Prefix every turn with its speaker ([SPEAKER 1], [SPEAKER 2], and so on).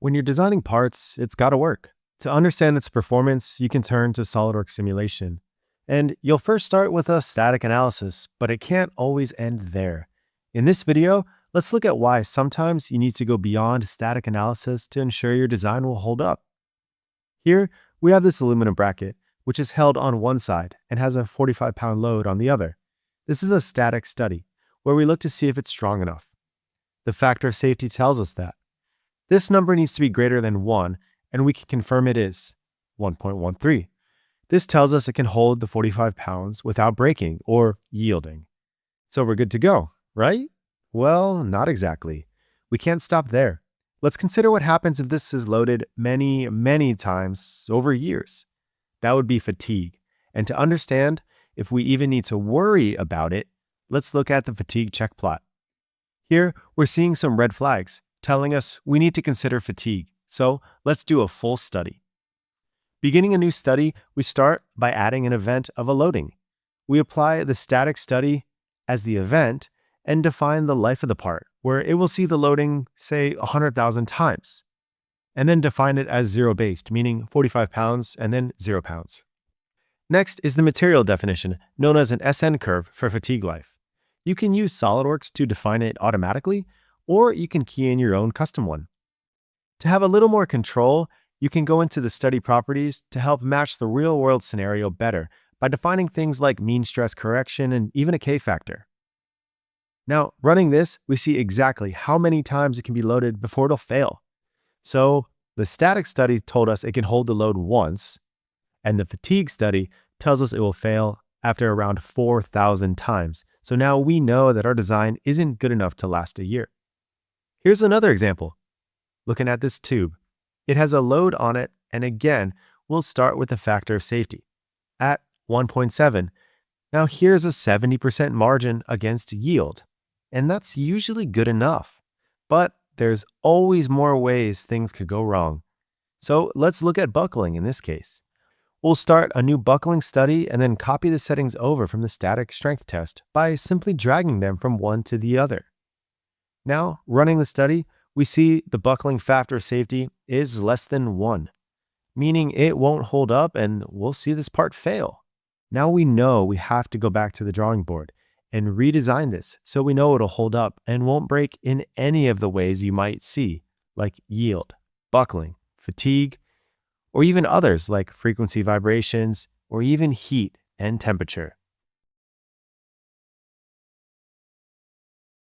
[SPEAKER 1] When you're designing parts, it's got to work. To understand its performance, you can turn to SOLIDWORKS simulation. And you'll first start with a static analysis, but it can't always end there. In this video, let's look at why sometimes you need to go beyond static analysis to ensure your design will hold up. Here, we have this aluminum bracket, which is held on one side and has a 45-pound load on the other. This is a static study, where we look to see if it's strong enough. The factor of safety tells us that. This number needs to be greater than 1, and we can confirm it is 1.13. This tells us it can hold the 45 pounds without breaking or yielding. So we're good to go, right? Well, not exactly. We can't stop there. Let's consider what happens if this is loaded many times over years. That would be fatigue. And to understand if we even need to worry about it, let's look at the fatigue check plot. Here, we're seeing some red flags telling us we need to consider fatigue. So let's do a full study. Beginning a new study, we start by adding an event of a loading. We apply the static study as the event and define the life of the part, where it will see the loading, say, 100,000 times, and then define it as zero-based, meaning 45 pounds and then 0 pounds. Next is the material definition, known as an SN curve for fatigue life. You can use SOLIDWORKS to define it automatically, or you can key in your own custom one. To have a little more control, you can go into the study properties to help match the real-world scenario better by defining things like mean stress correction and even a K-factor. Now, running this, we see exactly how many times it can be loaded before it'll fail. So, the static study told us it can hold the load once, and the fatigue study tells us it will fail after around 4,000 times. So now we know that our design isn't good enough to last a year. Here's another example. Looking at this tube, it has a load on it, and again, we'll start with the factor of safety at 1.7. Now here's a 70% margin against yield, and that's usually good enough. But there's always more ways things could go wrong. So let's look at buckling in this case. We'll start a new buckling study and then copy the settings over from the static strength test by simply dragging them from one to the other. Now, running the study, we see the buckling factor of safety is less than 1, meaning it won't hold up and we'll see this part fail. Now we know we have to go back to the drawing board and redesign this so we know it'll hold up and won't break in any of the ways you might see, like yield, buckling, fatigue, or even others like frequency vibrations or even heat and temperature.